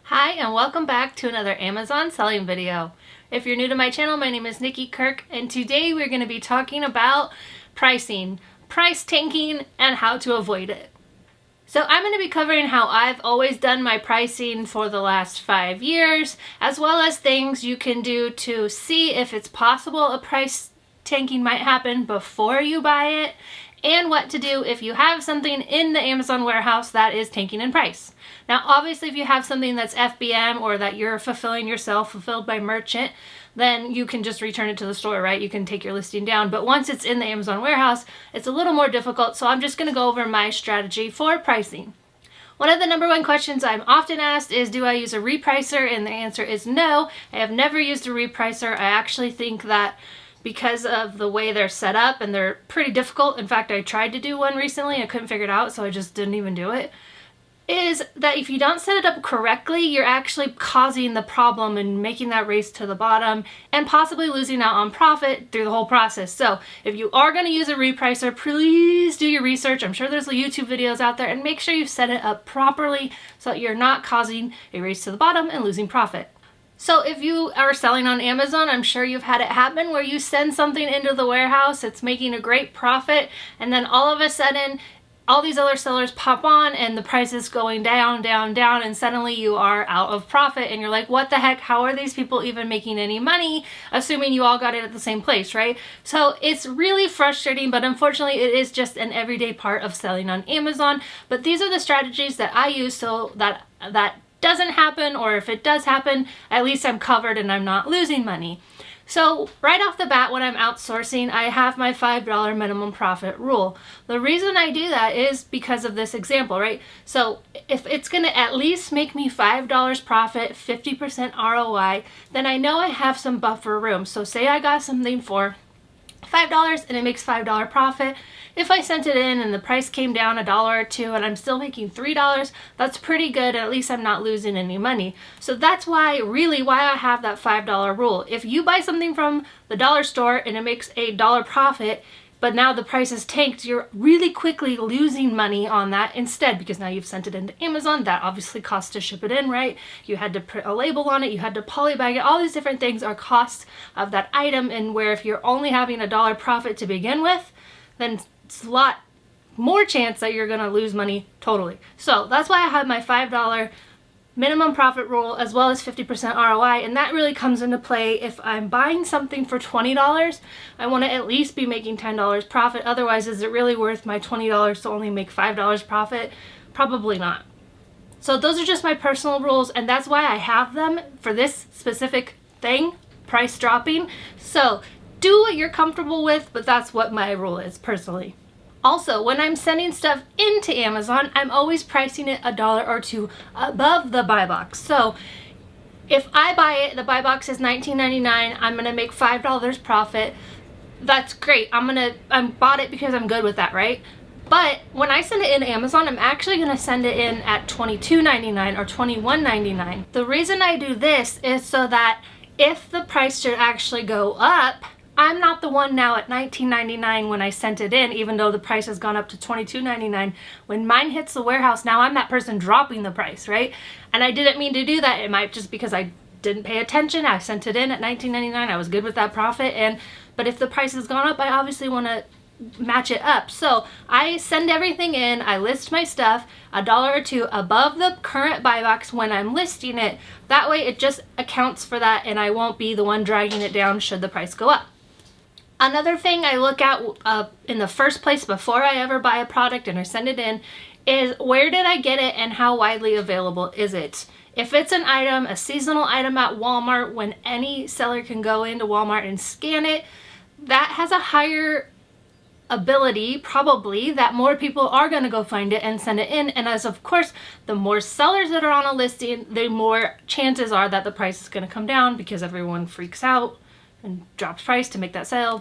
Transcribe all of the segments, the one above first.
Hi and welcome back to another Amazon selling video. If you're new to my channel, my name is Nikki Kirk and today we're going to be talking about pricing, price tanking, and how to avoid it. So I'm going to be covering how I've always done my pricing for the last 5 years, as well as things you can do to see if it's possible a price tanking might happen before you buy it, and what to do if you have something in the Amazon warehouse that is tanking in price. Now, obviously, if you have something that's FBM or that you're fulfilling yourself, fulfilled by merchant, then you can just return it to the store, right? You can take your listing down. But once it's in the Amazon warehouse, it's a little more difficult. So I'm just going to go over my strategy for pricing. One of the number one questions I'm often asked is, do I use a repricer? And the answer is no. I have never used a repricer. I actually think that because of the way they're set up and they're pretty difficult. In fact, I tried to do one recently. I couldn't figure it out, so I just didn't even do it. Is that if you don't set it up correctly, you're actually causing the problem and making that race to the bottom and possibly losing out on profit through the whole process. So if you are going to use a repricer, please do your research. I'm sure there's YouTube videos out there, and make sure you set it up properly so that you're not causing a race to the bottom and losing profit. So if you are selling on Amazon, I'm sure you've had it happen where you send something into the warehouse, it's making a great profit, and then all of a sudden all these other sellers pop on and the price is going down, down, down, and suddenly you are out of profit and you're like, what the heck? How are these people even making any money? Assuming you all got it at the same place, right? So it's really frustrating, but unfortunately it is just an everyday part of selling on Amazon. But these are the strategies that I use so that doesn't happen, or if it does happen, at least I'm covered and I'm not losing money. So right off the bat, when I'm outsourcing, I have my $5 minimum profit rule. The reason I do that is because of this example, right? So if it's going to at least make me $5 profit, 50% ROI, then I know I have some buffer room. So say I got something for $5 and it makes $5 profit. If I sent it in and the price came down $1 or $2 and I'm still making $3, that's pretty good. At least I'm not losing any money. So that's why I have that $5 rule. If you buy something from the dollar store and it makes $1 profit, but now the price is tanked, you're really quickly losing money on that instead, because now you've sent it into Amazon. That obviously costs to ship it in, right? You had to put a label on it, you had to polybag it. All these different things are costs of that item, and where if you're only having $1 profit to begin with, then it's a lot more chance that you're gonna lose money totally. So that's why I have my $5 minimum profit rule as well as 50% ROI, and that really comes into play if I'm buying something for $20. I want to at least be making $10 profit. Otherwise, is it really worth my $20 to only make $5 profit? Probably not. So those are just my personal rules, and that's why I have them for this specific thing, price dropping. So do what you're comfortable with, but that's what my rule is personally. Also, when I'm sending stuff into Amazon, I'm always pricing it $1 or $2 above the buy box. So if I buy it, the buy box is $19.99, I'm gonna make $5 profit. That's great. I bought it because I'm good with that, right? But when I send it in Amazon, I'm actually gonna send it in at $22.99 or $21.99. The reason I do this is so that if the price should actually go up, I'm not the one now at $19.99 when I sent it in, even though the price has gone up to $22.99. When mine hits the warehouse, now I'm that person dropping the price, right? And I didn't mean to do that. It might just because I didn't pay attention. I sent it in at $19.99. I was good with that profit. But if the price has gone up, I obviously want to match it up. So I send everything in, I list my stuff $1 or $2 above the current buy box when I'm listing it. That way it just accounts for that and I won't be the one dragging it down should the price go up. Another thing I look at in the first place before I ever buy a product and I send it in is, where did I get it and how widely available is it? If it's an item, a seasonal item at Walmart, when any seller can go into Walmart and scan it, that has a higher ability probably that more people are going to go find it and send it in. And as of course, the more sellers that are on a listing, the more chances are that the price is going to come down because everyone freaks out and drops price to make that sale.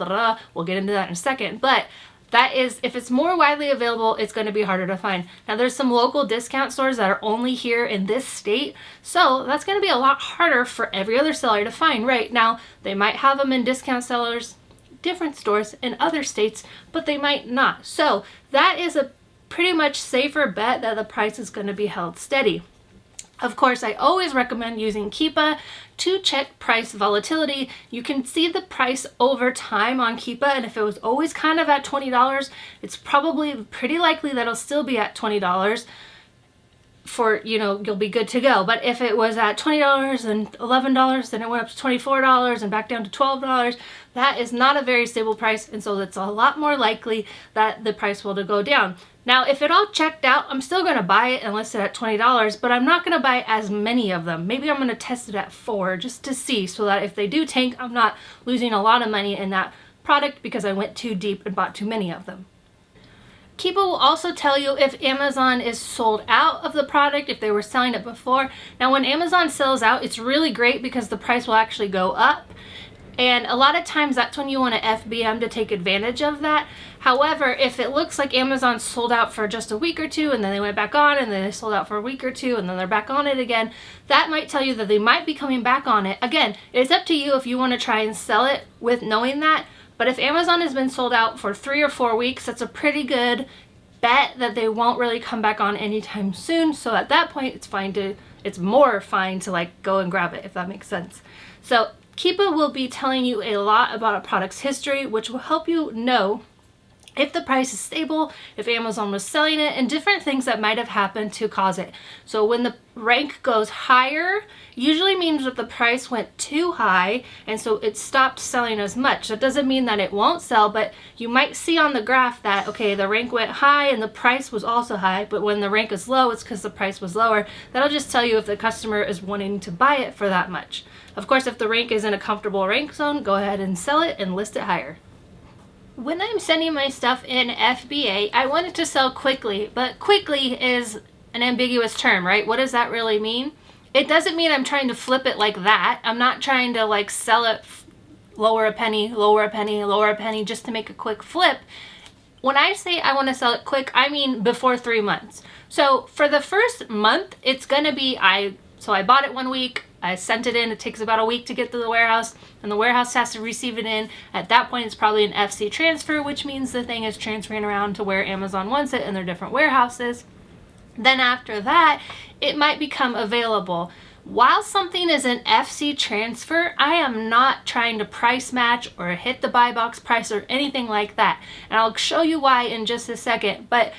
We'll get into that in a second. But that is, if it's more widely available, it's going to be harder to find. Now there's some local discount stores that are only here in this state, so that's going to be a lot harder for every other seller to find. Right now they might have them in discount sellers, different stores in other states, but they might not. So that is a pretty much safer bet that the price is going to be held steady. Of course, I always recommend using Keepa to check price volatility. You can see the price over time on Keepa, and if it was always kind of at $20, it's probably pretty likely that it'll still be at $20 for, you know, you'll be good to go. But if it was at $20 and $11, then it went up to $24 and back down to $12, that is not a very stable price, and so it's a lot more likely that the price will go down. Now, if it all checked out, I'm still going to buy it and list it at $20, but I'm not going to buy as many of them. Maybe I'm going to test it at 4 just to see, so that if they do tank, I'm not losing a lot of money in that product because I went too deep and bought too many of them. Keepa will also tell you if Amazon is sold out of the product, if they were selling it before. Now, when Amazon sells out, it's really great because the price will actually go up. And a lot of times that's when you want to FBM to take advantage of that. However, if it looks like Amazon sold out for just a week or two and then they went back on and then they sold out for a week or two and then they're back on it again, that might tell you that they might be coming back on it. Again, it's up to you if you want to try and sell it with knowing that. But if Amazon has been sold out for 3 or 4 weeks, that's a pretty good bet that they won't really come back on anytime soon. So at that point, it's more fine to like go and grab it, if that makes sense. So Keepa will be telling you a lot about a product's history, which will help you know if the price is stable, if Amazon was selling it, and different things that might have happened to cause it. So when the rank goes higher, usually means that the price went too high and so it stopped selling as much. That doesn't mean that it won't sell, but you might see on the graph that, okay, the rank went high and the price was also high, but when the rank is low, it's because the price was lower. That'll just tell you if the customer is wanting to buy it for that much. Of course, if the rank is in a comfortable rank zone, go ahead and sell it and list it higher. When I'm sending my stuff in FBA, I want it to sell quickly, but quickly is an ambiguous term, right? What does that really mean? It doesn't mean I'm trying to flip it like that. I'm not trying to like sell it lower a penny, lower a penny, lower a penny just to make a quick flip. When I say I want to sell it quick, I mean before 3 months. So for the first month, it's going to be, so I bought it 1 week, I sent it in, it takes about a week to get to the warehouse, and the warehouse has to receive it in. At that point, it's probably an FC transfer, which means the thing is transferring around to where Amazon wants it in their different warehouses. Then after that, it might become available. While something is an FC transfer, I am not trying to price match or hit the buy box price or anything like that. And I'll show you why in just a second. But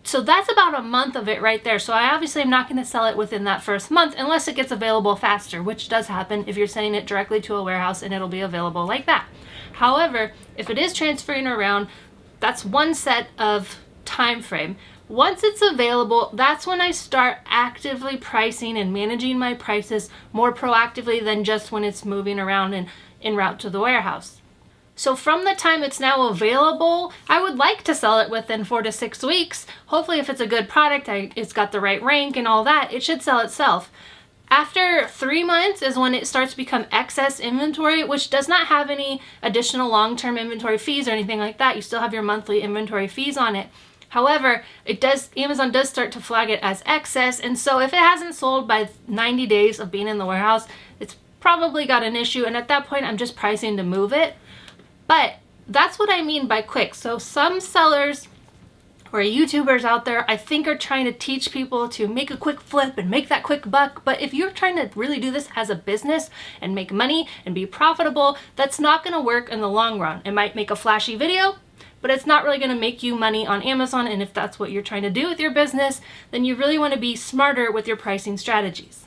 so that's about a month of it right there. So I obviously am not going to sell it within that first month unless it gets available faster, which does happen if you're sending it directly to a warehouse and it'll be available like that. However, if it is transferring around, that's one set of time frame. Once it's available, that's when I start actively pricing and managing my prices more proactively than just when it's moving around and en route to the warehouse. So from the time it's now available, I would like to sell it within 4 to 6 weeks. Hopefully if it's a good product, it's got the right rank and all that, it should sell itself. After 3 months is when it starts to become excess inventory, which does not have any additional long-term inventory fees or anything like that. You still have your monthly inventory fees on it. However, Amazon does start to flag it as excess, and so if it hasn't sold by 90 days of being in the warehouse, it's probably got an issue, and at that point I'm just pricing to move it. But that's what I mean by quick. So some sellers or YouTubers out there, I think, are trying to teach people to make a quick flip and make that quick buck. But if you're trying to really do this as a business and make money and be profitable, that's not going to work in the long run. It might make a flashy video, but it's not really going to make you money on Amazon. And if that's what you're trying to do with your business, then you really want to be smarter with your pricing strategies.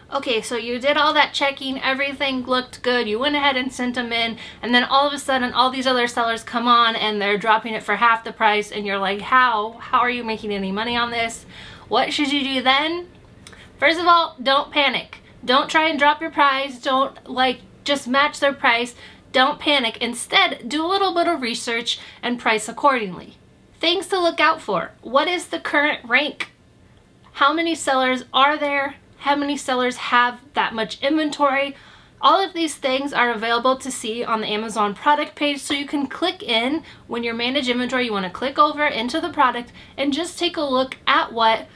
Okay, so you did all that checking, everything looked good, you went ahead and sent them in, and then all of a sudden all these other sellers come on and they're dropping it for half the price, and you're like, how are you making any money on this? What should you do then? First of all, don't panic. Don't try and drop your price. Don't just match their price. Don't panic. Instead, do a little bit of research and price accordingly. Things to look out for. What is the current rank? How many sellers are there? How many sellers have that much inventory? All of these things are available to see on the Amazon product page, so you can click in when you're manage inventory. You want to click over into the product and just take a look at what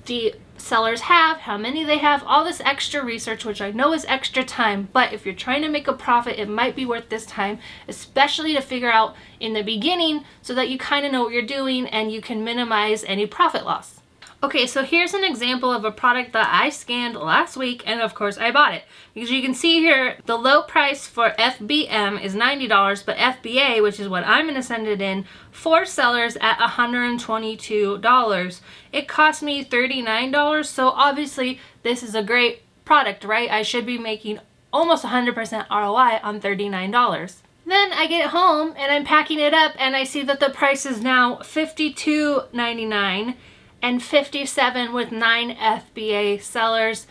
the sellers have, how many they have, all this extra research, which I know is extra time, but if you're trying to make a profit, it might be worth this time, especially to figure out in the beginning so that you kind of know what you're doing and you can minimize any profit loss. Okay, so here's an example of a product that I scanned last week, and of course I bought it. Because you can see here, the low price for FBM is $90, but FBA, which is what I'm going to send it in, for sellers at $122. It cost me $39, so obviously this is a great product, right? I should be making almost 100% ROI on $39. Then I get home and I'm packing it up and I see that the price is now $52.99 and $57 with 9 FBA sellers.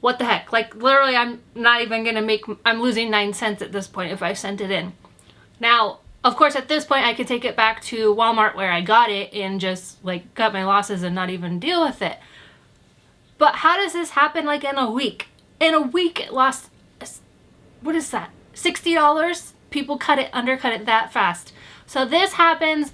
What the heck? Like literally I'm not even gonna I'm losing 9 cents at this point if I sent it in. Now, of course at this point I could take it back to Walmart where I got it and just like cut my losses and not even deal with it. But how does this happen like in a week? In a week it lost, what is that? $60? People undercut it that fast. So this happens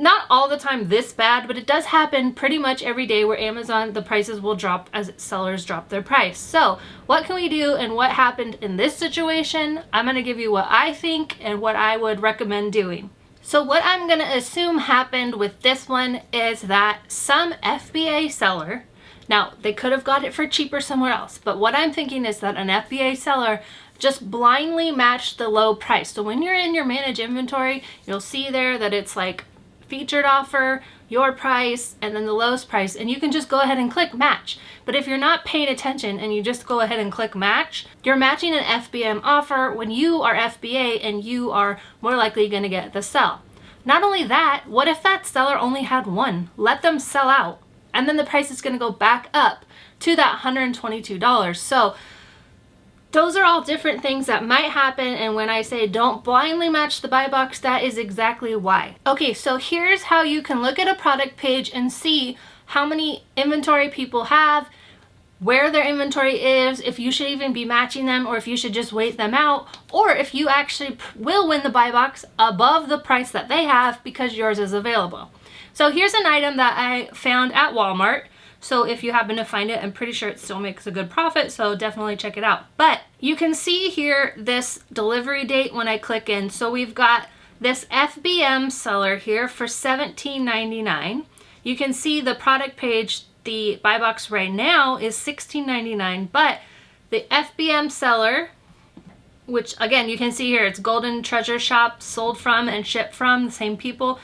not all the time this bad, but it does happen pretty much every day where Amazon, the prices will drop as sellers drop their price. So what can we do and what happened in this situation? I'm going to give you what I think and what I would recommend doing. So what I'm going to assume happened with this one is that some FBA seller, now they could have got it for cheaper somewhere else, but what I'm thinking is that an FBA seller just blindly matched the low price. So when you're in your manage inventory, you'll see there that it's like featured offer, your price, and then the lowest price, and you can just go ahead and click match. But if you're not paying attention and you just go ahead and click match, you're matching an FBM offer when you are FBA and you are more likely going to get the sell. Not only that, what if that seller only had one? Let them sell out, and then the price is going to go back up to that $122. So those are all different things that might happen, and when I say don't blindly match the buy box, that is exactly why. Okay, so here's how you can look at a product page and see how many inventory people have, where their inventory is, if you should even be matching them or if you should just wait them out, or if you actually will win the buy box above the price that they have because yours is available. So here's an item that I found at Walmart. So if you happen to find it, I'm pretty sure it still makes a good profit, so definitely check it out. But you can see here this delivery date when I click in. So we've got this FBM seller here for $17.99. You can see the product page, the buy box right now is $16.99, but the FBM seller, which again, you can see here, it's Golden Treasure Shop, sold from and shipped from the same people.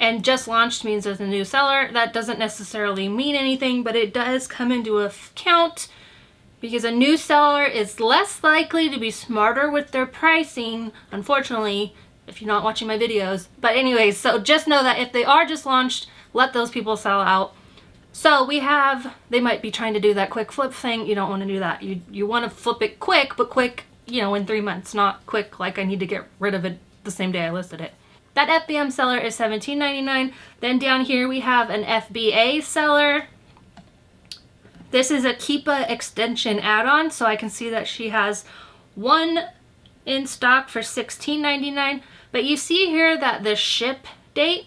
And just launched means there's a new seller. That doesn't necessarily mean anything, but it does come into account because a new seller is less likely to be smarter with their pricing, unfortunately, if you're not watching my videos. But anyways, so just know that if they are just launched, let those people sell out. So we have, they might be trying to do that quick flip thing. You don't want to do that. You want to flip it quick, but quick, you know, in 3 months, not quick like I need to get rid of it the same day I listed it. That FBM seller is $17.99. Then down here we have an FBA seller. This is a Keepa extension add-on, so I can see that she has one in stock for $16.99. But you see here that the ship date,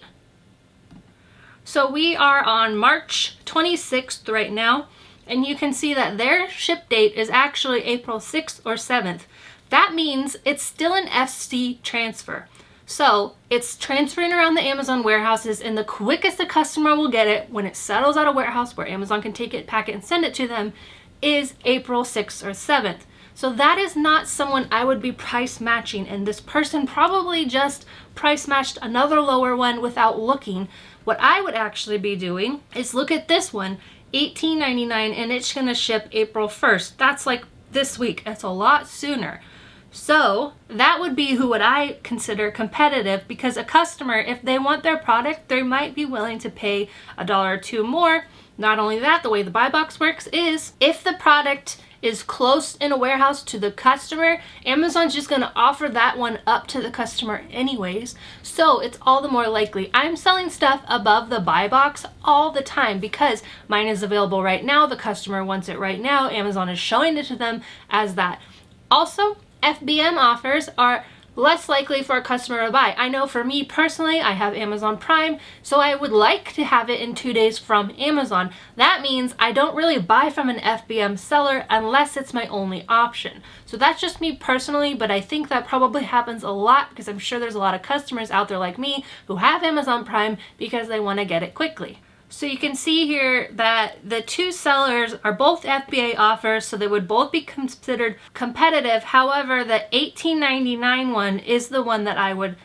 so we are on March 26th right now, and you can see that their ship date is actually April 6th or 7th. That means it's still an FC transfer. So it's transferring around the Amazon warehouses, and the quickest a customer will get it when it settles at a warehouse where Amazon can take it, pack it, and send it to them is April 6th or 7th. So that is not someone I would be price matching, and this person probably just price matched another lower one without looking. What I would actually be doing is look at this one, $18.99, and it's gonna ship April 1st. That's like this week. That's a lot sooner. So that would be who would I consider competitive, because a customer, if they want their product, they might be willing to pay $1 or $2 more. Not only that, the way the buy box works is if the product is close in a warehouse to the customer, Amazon's just gonna offer that one up to the customer anyways. So it's all the more likely. I'm selling stuff above the buy box all the time because mine is available right now. The customer wants it right now. Amazon is showing it to them as that. Also, FBM offers are less likely for a customer to buy. I know for me personally, I have Amazon Prime, so I would like to have it in 2 days from Amazon. That means I don't really buy from an FBM seller unless it's my only option. So that's just me personally, but I think that probably happens a lot because I'm sure there's a lot of customers out there like me who have Amazon Prime because they want to get it quickly. So you can see here that the two sellers are both FBA offers, so they would both be considered competitive. However, the $18.99 one is the one that I would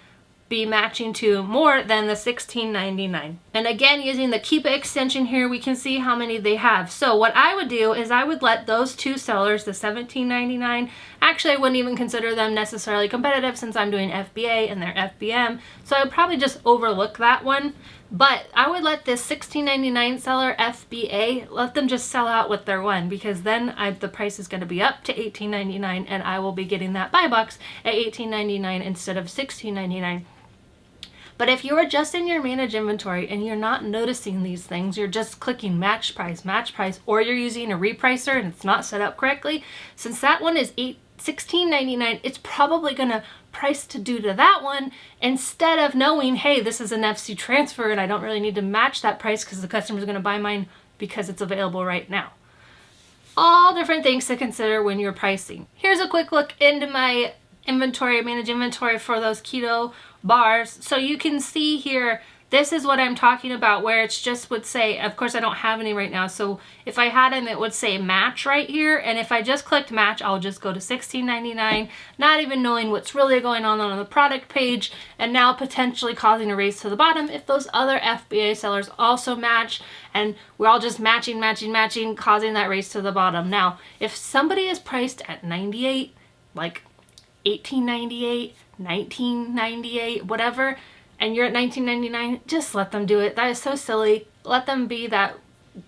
be matching to more than the $16.99. And again, using the Keep It extension here, we can see how many they have. So what I would do is I would let those two sellers, the $17.99, actually I wouldn't even consider them necessarily competitive since I'm doing FBA and they're FBM, so I would probably just overlook that one. But I would let this $16.99 seller FBA, let them just sell out with their one, because then the price is going to be up to $18.99 and I will be getting that buy box at $18.99 instead of $16.99. But if you're just in your manage inventory and you're not noticing these things, you're just clicking match price, or you're using a repricer and it's not set up correctly, since that one is $16.99, it's probably going to price to do to that one instead of knowing, hey, this is an FC transfer and I don't really need to match that price because the customer's going to buy mine because it's available right now. All different things to consider when you're pricing. Here's a quick look into my inventory, manage inventory for those keto bars. So you can see here, this is what I'm talking about, where it's just would say, of course I don't have any right now, so if I had them it would say match right here, and if I just clicked match I'll just go to $16.99, not even knowing what's really going on the product page, and now potentially causing a race to the bottom if those other FBA sellers also match, and we're all just matching, causing that race to the bottom. Now if somebody is priced at 98, like $18.98, $19.98, whatever, and you're at $19.99, just let them do it. That is so silly. Let them be that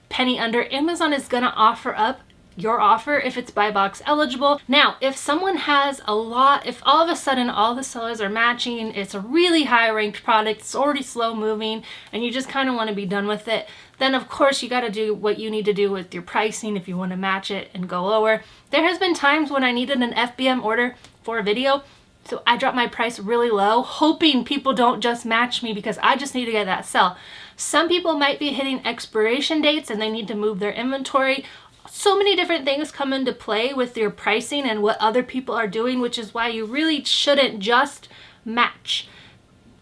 penny under. Amazon is gonna offer up your offer if it's buy box eligible. Now, if someone has a lot, if all of a sudden all the sellers are matching, it's a really high ranked product, it's already slow moving, and you just kind of want to be done with it, then of course you got to do what you need to do with your pricing if you want to match it and go lower. There has been times when I needed an FBM order for a video, so I dropped my price really low, hoping people don't just match me because I just need to get that sell. Some people might be hitting expiration dates and they need to move their inventory. So many different things come into play with your pricing and what other people are doing, which is why you really shouldn't just match.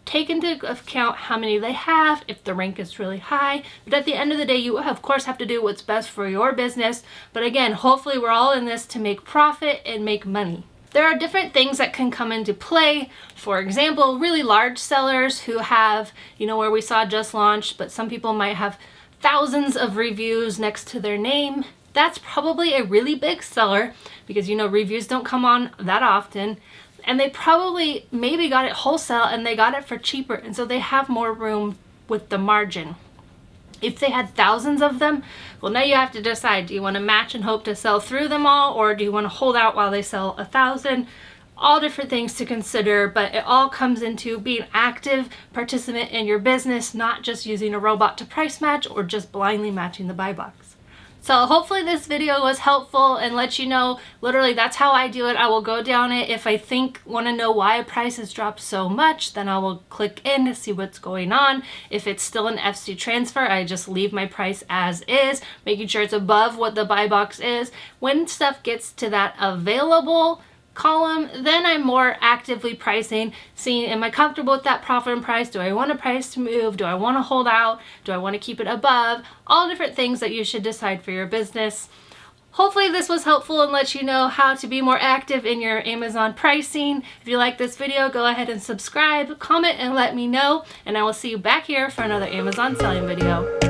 Take into account how many they have, if the rank is really high, but at the end of the day, you of course have to do what's best for your business. But again, hopefully we're all in this to make profit and make money. There are different things that can come into play. For example, really large sellers who have, where we saw just launched, but some people might have thousands of reviews next to their name. That's probably a really big seller because, reviews don't come on that often. And they probably maybe got it wholesale and they got it for cheaper. And so they have more room with the margin. If they had thousands of them, well, now you have to decide, do you want to match and hope to sell through them all, or do you want to hold out while they sell 1,000? All different things to consider, but it all comes into being active participant in your business, not just using a robot to price match or just blindly matching the buy box. So hopefully this video was helpful and let you know, literally that's how I do it. I will go down it. If I want to know why a price has dropped so much, then I will click in to see what's going on. If it's still an FC transfer, I just leave my price as is, making sure it's above what the buy box is. When stuff gets to that available column, then I'm more actively pricing, seeing, am I comfortable with that profit and price? Do I want a price to move? Do I want to hold out? Do I want to keep it above? All different things that you should decide for your business. Hopefully this was helpful and let you know how to be more active in your Amazon pricing. If you like this video, go ahead and subscribe, comment, and let me know, and I will see you back here for another Amazon selling video.